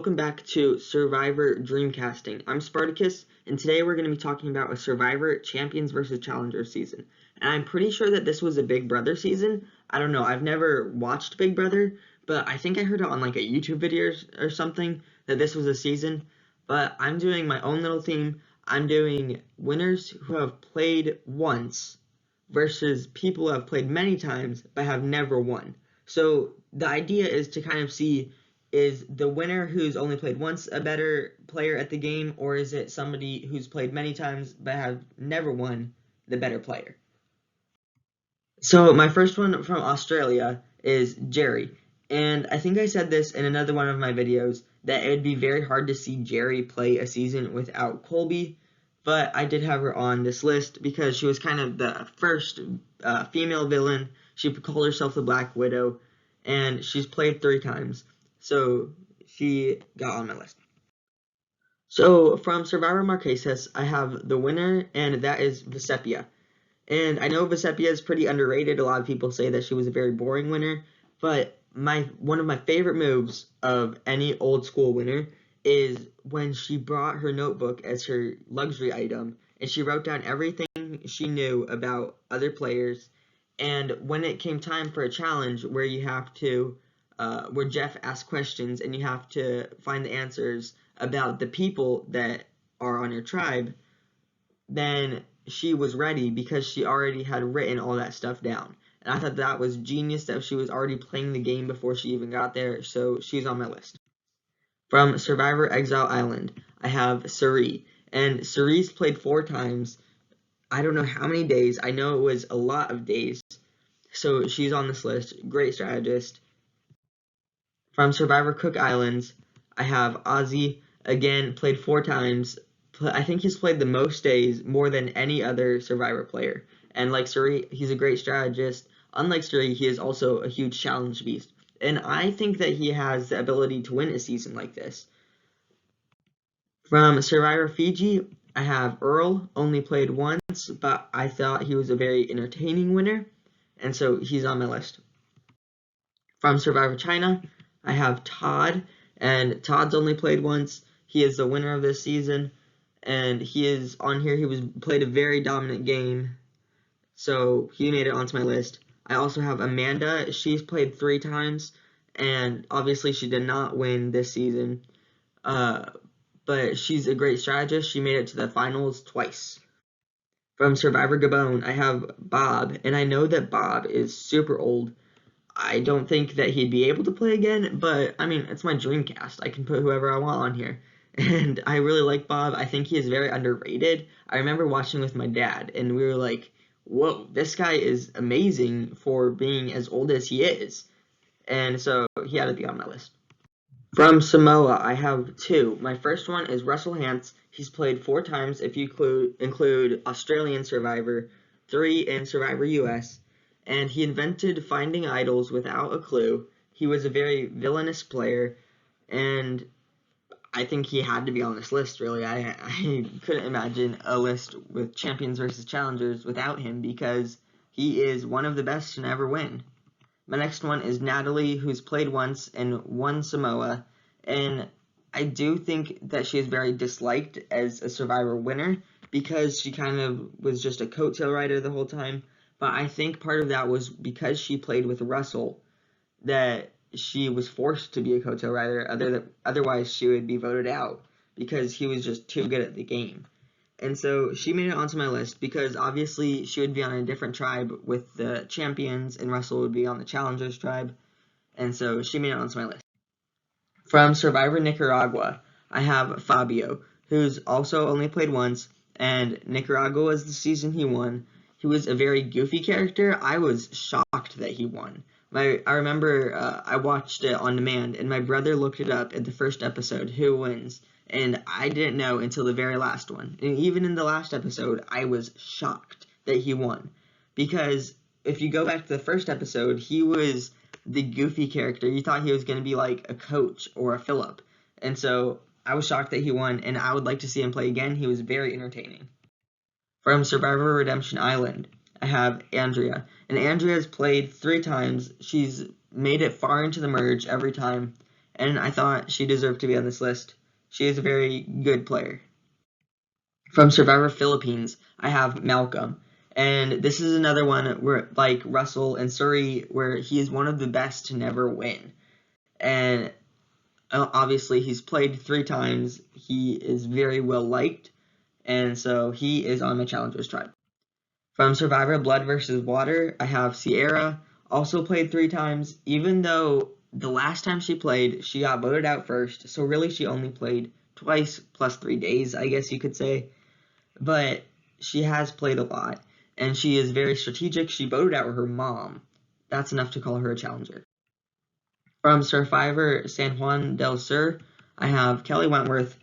Welcome back to Survivor Dreamcasting. I'm Spartacus, and today we're going to be talking about a Survivor Champions vs. Challengers season. And I'm pretty sure that this was a Big Brother season. I don't know, I've never watched Big Brother, but I think I heard it on like a YouTube video or something that this was a season. But I'm doing my own little theme. I'm doing winners who have played once versus people who have played many times but have never won. So the idea is to kind of see, is the winner who's only played once a better player at the game, or is it somebody who's played many times but have never won the better player? So my first one from Australia is Jerry. And I think I said this in another one of my videos that it would be very hard to see Jerry play a season without Colby, but I did have her on this list because she was kind of the first female villain. She called herself the Black Widow, and she's played 3 times. So she got on my list. So from Survivor Marquesas, I have the winner, and that is Vecepia. And I know Vecepia is pretty underrated. A lot of people say that she was a very boring winner, but one of my favorite moves of any old school winner is when she brought her notebook as her luxury item, and she wrote down everything she knew about other players. And when it came time for a challenge where you have to where Jeff asks questions and you have to find the answers about the people that are on your tribe, then she was ready because she already had written all that stuff down. And I thought that was genius that she was already playing the game before she even got there, so she's on my list. From Survivor Exile Island, I have Cirie. And Cirie's played 4 times. I don't know how many days. I know it was a lot of days. So she's on this list. Great strategist. From Survivor Cook Islands, I have Ozzy. Again, played 4 times. I think he's played the most days, more than any other Survivor player. And like Cirie, he's a great strategist. Unlike Cirie, he is also a huge challenge beast. And I think that he has the ability to win a season like this. From Survivor Fiji, I have Earl. Only played once, but I thought he was a very entertaining winner, and so he's on my list. From Survivor China, I have Todd, and Todd's only played once. He is the winner of this season, and he is on here. He played a very dominant game, so he made it onto my list. I also have Amanda. She's played 3 times, and obviously she did not win this season, but she's a great strategist. She made it to the finals twice. From Survivor Gabon, I have Bob, and I know that Bob is super old. I don't think that he'd be able to play again, but I mean, it's my Dreamcast. I can put whoever I want on here. And I really like Bob. I think he is very underrated. I remember watching with my dad, and we were like, whoa, this guy is amazing for being as old as he is. And so he had to be on my list. From Samoa, I have 2. My first one is Russell Hantz. He's played 4 times if you include Australian Survivor, 3 in Survivor US, and he invented finding idols without a clue. He was a very villainous player, and I think he had to be on this list, really. I couldn't imagine a list with champions versus challengers without him because he is one of the best to never win. My next one is Natalie, who's played once and won Samoa, and I do think that she is very disliked as a Survivor winner because she kind of was just a coattail rider the whole time, but I think part of that was because she played with Russell that she was forced to be a coattail rider, otherwise she would be voted out because he was just too good at the game. And so she made it onto my list because obviously she would be on a different tribe with the champions and Russell would be on the challengers tribe. And so she made it onto my list. From Survivor Nicaragua, I have Fabio, who's also only played once, and Nicaragua was the season he won. He was a very goofy character. I was shocked that he won. I remember I watched it on demand, and my brother looked it up at the first episode, who wins, and I didn't know until the very last one. And even in the last episode, I was shocked that he won. Because if you go back to the first episode, he was the goofy character. You thought he was going to be like a coach or a Philip. And so I was shocked that he won, and I would like to see him play again. He was very entertaining. From Survivor Redemption Island, I have Andrea. And Andrea's played 3 times. She's made it far into the merge every time. and I thought she deserved to be on this list. She is a very good player. From Survivor Philippines, I have Malcolm. And this is another one where, like Russell and Suri, where he is one of the best to never win. And obviously, he's played 3 times. He is very well liked. And so he is on my Challengers tribe. From Survivor Blood vs. Water, I have Sierra, also played 3 times, even though the last time she played, she got voted out first. So really, she only played twice plus 3 days, I guess you could say. But she has played a lot, and she is very strategic. She voted out her mom. That's enough to call her a challenger. From Survivor San Juan del Sur, I have Kelly Wentworth,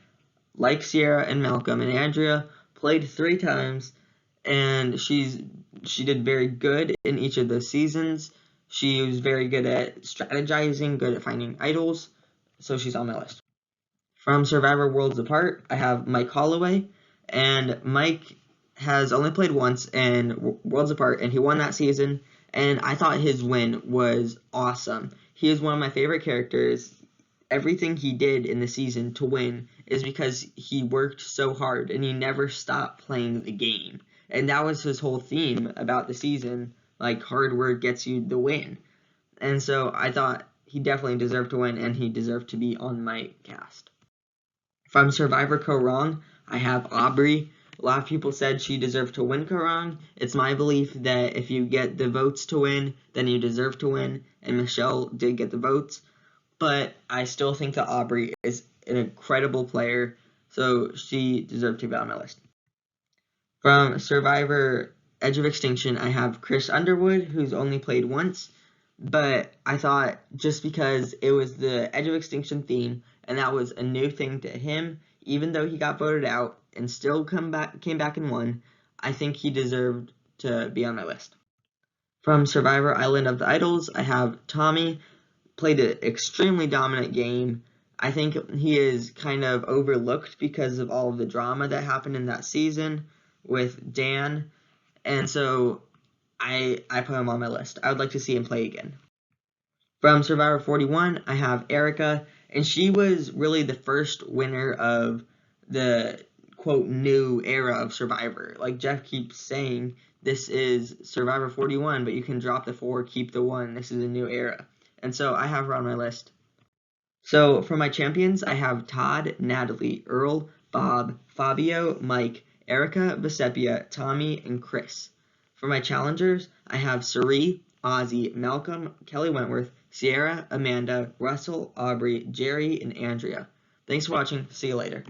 like Sierra and Malcolm and Andrea, played 3 times, and she did very good in each of the seasons. She was very good at strategizing, good at finding idols, so she's on my list. From Survivor Worlds Apart, I have Mike Holloway, and Mike has only played once in Worlds Apart, and he won that season, and I thought his win was awesome. He is one of my favorite characters. Everything he did in the season to win is because he worked so hard, and he never stopped playing the game. And that was his whole theme about the season, like hard work gets you the win. And so I thought he definitely deserved to win, and he deserved to be on my cast. From Survivor Kaôh Rōng, I have Aubrey. A lot of people said she deserved to win Kaôh Rōng. It's my belief that if you get the votes to win, then you deserve to win, and Michelle did get the votes. But I still think that Aubrey is an incredible player, so she deserved to be on my list. From Survivor Edge of Extinction, I have Chris Underwood, who's only played once, but I thought just because it was the Edge of Extinction theme, and that was a new thing to him, even though he got voted out and still came back and won, I think he deserved to be on my list. From Survivor Island of the Idols, I have Tommy, played an extremely dominant game. I think he is kind of overlooked because of all of the drama that happened in that season with Dan, and so I put him on my list. I would like to see him play again. From Survivor 41, I have Erica, and she was really the first winner of the, quote, new era of Survivor. Like Jeff keeps saying, this is Survivor 41, but you can drop the 4, keep the 1. This is a new era. And so I have her on my list. So for my champions, I have Todd, Natalie, Earl, Bob, Fabio, Mike, Erica, Vecepia, Tommy, and Chris. For my challengers, I have Suri, Ozzy, Malcolm, Kelly Wentworth, Sierra, Amanda, Russell, Aubrey, Jerry, and Andrea. Thanks for watching. See you later.